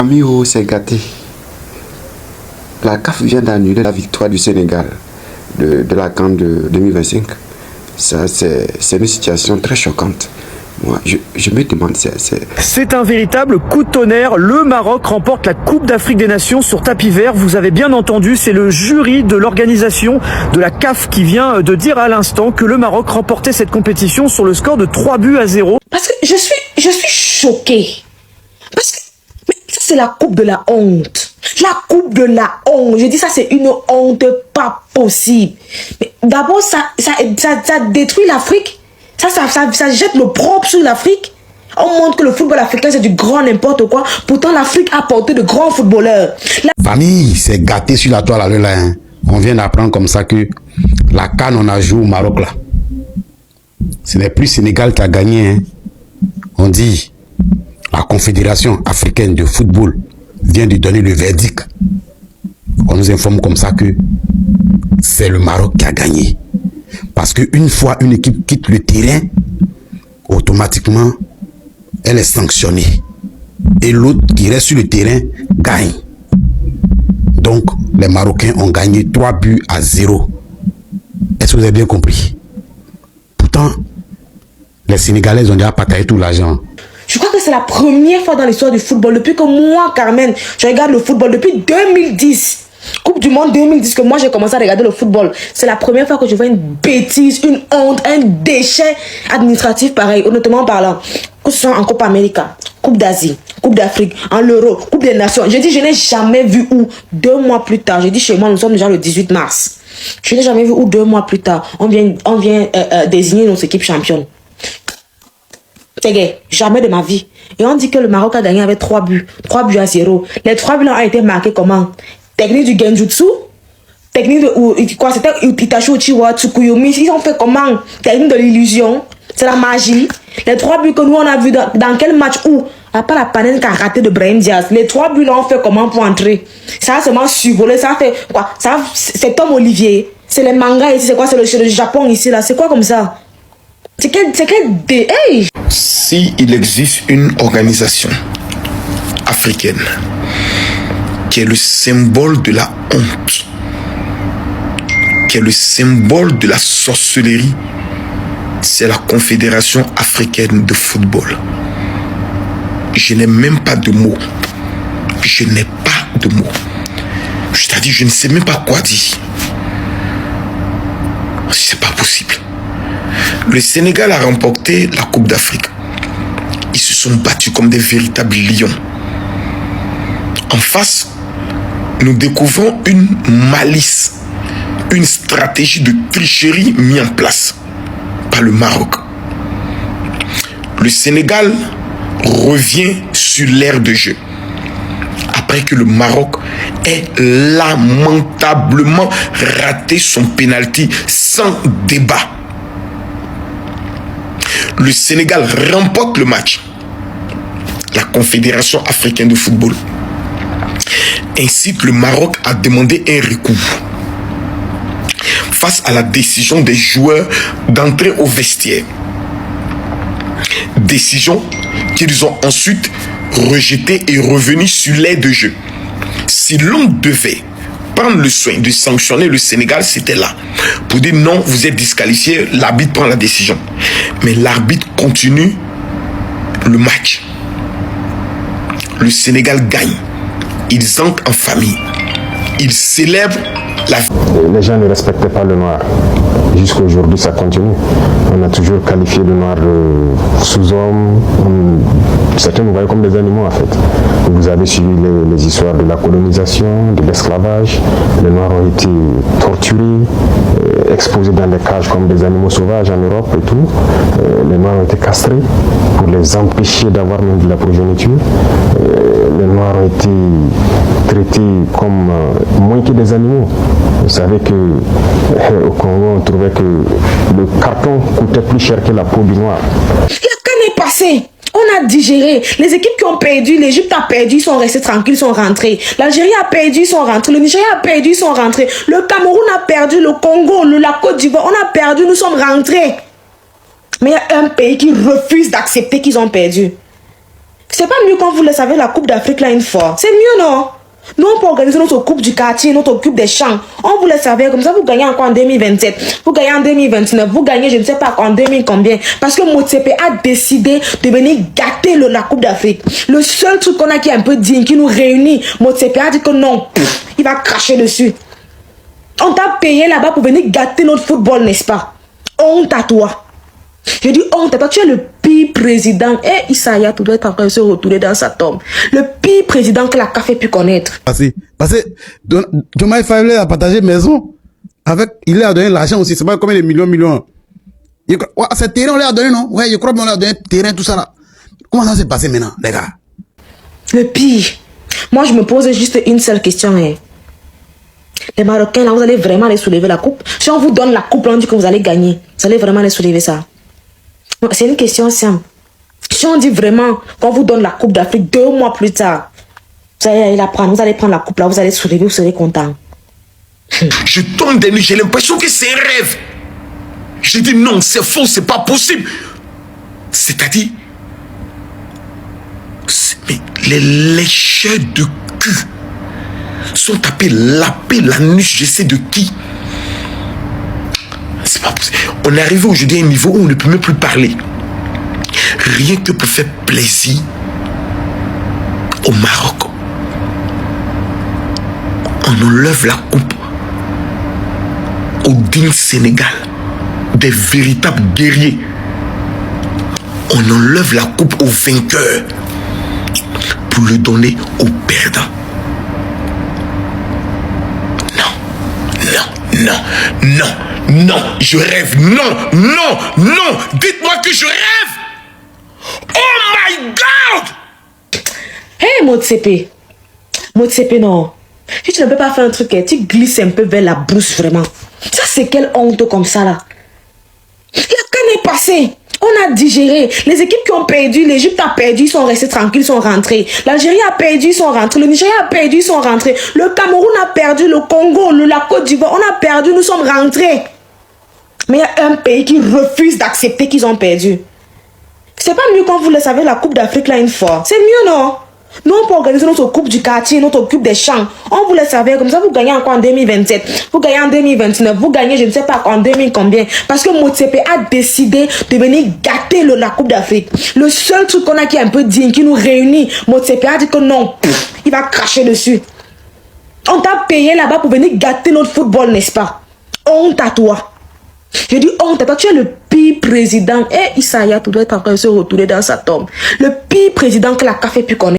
Amigo, c'est gâté. La CAF vient d'annuler la victoire du Sénégal de la CAN de 2025. Ça, c'est une situation très choquante. Moi, je me demande, C'est un véritable coup de tonnerre. Le Maroc remporte la Coupe d'Afrique des Nations sur tapis vert. Vous avez bien entendu, c'est le jury de l'organisation de la CAF qui vient de dire à l'instant que le Maroc remportait cette compétition sur le score de 3-0. Parce que je suis choquée. Parce que mais ça, c'est la coupe de la honte. La coupe de la honte. Je dis ça, c'est une honte pas possible. Mais d'abord, ça détruit l'Afrique. Ça jette le propre sur l'Afrique. On montre que le football africain, c'est du grand n'importe quoi. Pourtant, l'Afrique a porté de grands footballeurs. Famille, c'est gâté sur la toile à l'heure là. Hein. On vient d'apprendre comme ça que la CAN, on a joué au Maroc là. Ce n'est plus Sénégal qui a gagné. Hein. On dit la Confédération africaine de football vient de donner le verdict. On nous informe comme ça que c'est le Maroc qui a gagné. Parce qu'une fois une équipe quitte le terrain, automatiquement, elle est sanctionnée. Et l'autre qui reste sur le terrain gagne. Donc, les Marocains ont gagné 3-0. Est-ce que vous avez bien compris? Pourtant, les Sénégalais ont déjà partagé tout l'argent. Je crois que c'est la première fois dans l'histoire du football, depuis que moi, Carmen, je regarde le football, depuis 2010. Coupe du Monde 2010 que moi j'ai commencé à regarder le football. C'est la première fois que je vois une bêtise, une honte, un déchet administratif pareil, honnêtement parlant. Que ce soit en Coupe América, Coupe d'Asie, Coupe d'Afrique, en l'Euro, Coupe des Nations. Je dis, je n'ai jamais vu où 2 mois plus tard, j'ai dit chez moi, nous sommes déjà le 18 mars. Je n'ai jamais vu où 2 mois plus tard, on vient désigner nos équipes championnes. C'est gay, jamais de ma vie. Et on dit que le Maroc a gagné avec 3 buts. 3-0. Les 3 buts ont été marqués comment? Technique du genjutsu, technique de quoi, c'était Itachi Uchiwa, Tsukuyomi. Ils ont fait comment? Technique de l'illusion, c'est la magie. Les 3 buts que nous on a vu dans quel match où, à part la panenne qu'a raté de Brahim Diaz, les 3 buts là ont fait comment pour entrer? Ça a seulement survolé, ça a fait quoi? Ça, c'est Tom Olivier, c'est les mangas ici, c'est quoi? C'est le Japon ici là, c'est quoi comme ça? C'est quel hey! Si il existe une organisation africaine qui est le symbole de la honte, qui est le symbole de la sorcellerie, c'est la Confédération africaine de football. Je n'ai même pas de mots. Je n'ai pas de mots. C'est-à-dire, je ne sais même pas quoi dire. C'est pas possible. Le Sénégal a remporté la Coupe d'Afrique. Ils se sont battus comme des véritables lions. En face, nous découvrons une malice, une stratégie de tricherie mise en place par le Maroc. Le Sénégal revient sur l'ère de jeu après que le Maroc ait lamentablement raté son penalty sans débat. Le Sénégal remporte le match. La Confédération africaine de football incite le Maroc à demander un recours face à la décision des joueurs d'entrer au vestiaire. Décision qu'ils ont ensuite rejetée et revenue sur l'aire de jeu. Si l'on devait prendre le soin de sanctionner le Sénégal, c'était là. Pour dire non, vous êtes disqualifié, l'arbitre prend la décision. Mais l'arbitre continue le match. Le Sénégal gagne. Ils entrent en famille. Ils célèbrent la vie. Les gens ne respectaient pas le noir. Jusqu'à aujourd'hui, ça continue. On a toujours qualifié le noir de sous-homme. Certains nous voyaient comme des animaux, en fait. Vous avez suivi les histoires de la colonisation, de l'esclavage. Les noirs ont été torturés, exposés dans des cages comme des animaux sauvages en Europe et tout. Les noirs ont été castrés pour les empêcher d'avoir même de la progéniture. Les noirs ont été traités comme moins que des animaux. Vous savez qu'au Congo, on trouvait que le carton coûtait plus cher que la peau du noir. La CAN est passée. On a digéré. Les équipes qui ont perdu, l'Égypte a perdu, ils sont restés tranquilles, ils sont rentrés. L'Algérie a perdu, ils sont rentrés. Le Nigeria a perdu, ils sont rentrés. Le Cameroun a perdu, le Congo, la Côte d'Ivoire, on a perdu, nous sommes rentrés. Mais il y a un pays qui refuse d'accepter qu'ils ont perdu. C'est pas mieux quand vous le savez la Coupe d'Afrique là une fois. C'est mieux, non? Nous, on peut organiser notre coupe du quartier, notre coupe des champs. On vous le savait, comme ça, vous gagnez encore en 2027. Vous gagnez en 2029. Vous gagnez, je ne sais pas, en 2000 combien. Parce que Motsepe a décidé de venir gâter la Coupe d'Afrique. Le seul truc qu'on a qui est un peu digne, qui nous réunit, Motsepe a dit que non, il va cracher dessus. On t'a payé là-bas pour venir gâter notre football, n'est-ce pas? Honte à toi. Je dis honte à toi, tu es le pire président. Et Isaiah, tu dois être en train de se retourner dans sa tombe. Le pire président que la CAF ait pu connaître. Parce que Diomaye Faye a partagé maison. Il a donné l'argent aussi. C'est pas combien de millions. Ce terrain, on l'a donné, non? Ouais, je crois qu'on l'a donné terrain, tout ça là. Comment ça s'est passé maintenant, les gars? Le pire. Moi, je me pose juste une seule question. Les Marocains, là, vous allez vraiment aller soulever la coupe? Si on vous donne la coupe, on dit que vous allez gagner. Vous allez vraiment aller soulever ça? C'est une question simple. Si on dit vraiment qu'on vous donne la Coupe d'Afrique 2 mois plus tard, vous allez aller la prendre, vous allez prendre la coupe là, vous allez soulever, vous serez content. Je tombe des nuits, j'ai l'impression que c'est un rêve. Je dis non, c'est faux, c'est pas possible. C'est-à-dire, mais les lécheurs de cul sont tapés, lapés la nuche, je sais de qui. C'est pas possible. On est arrivé aujourd'hui à un niveau où on ne peut même plus parler. Rien que pour faire plaisir au Maroc. On enlève la coupe au digne Sénégal, des véritables guerriers. On enlève la coupe aux vainqueurs pour le donner aux perdants. Non, je rêve. Non, dites-moi que je rêve. Oh my God. Hey, Motsepe, non. Si tu ne peux pas faire un truc, tu glisses un peu vers la brousse, vraiment. Ça, c'est quelle honte comme ça, là. La CAN est passée. On a digéré. Les équipes qui ont perdu, l'Égypte a perdu, ils sont restés tranquilles, ils sont rentrés. L'Algérie a perdu, ils sont rentrés. Le Nigeria a perdu, ils sont rentrés. Le Cameroun a perdu, le Congo, la Côte d'Ivoire, on a perdu, nous sommes rentrés. Mais il y a un pays qui refuse d'accepter qu'ils ont perdu. C'est pas mieux quand vous le savez la Coupe d'Afrique là une fois. C'est mieux, non? Nous, on peut organiser notre coupe du quartier, notre coupe des champs. On vous le savait, comme ça, vous gagnez encore en 2027. Vous gagnez en 2029. Vous gagnez, je ne sais pas, en 2000 combien. Parce que Motsepe a décidé de venir gâter la Coupe d'Afrique. Le seul truc qu'on a qui est un peu digne, qui nous réunit, Motsepe a dit que non, il va cracher dessus. On t'a payé là-bas pour venir gâter notre football, n'est-ce pas? Honte à toi. Je dis honte à toi, tu es le pire président. Et Isaiah, tu dois être en train de se retourner dans sa tombe. Le pire président que la CAF ait pu connaître.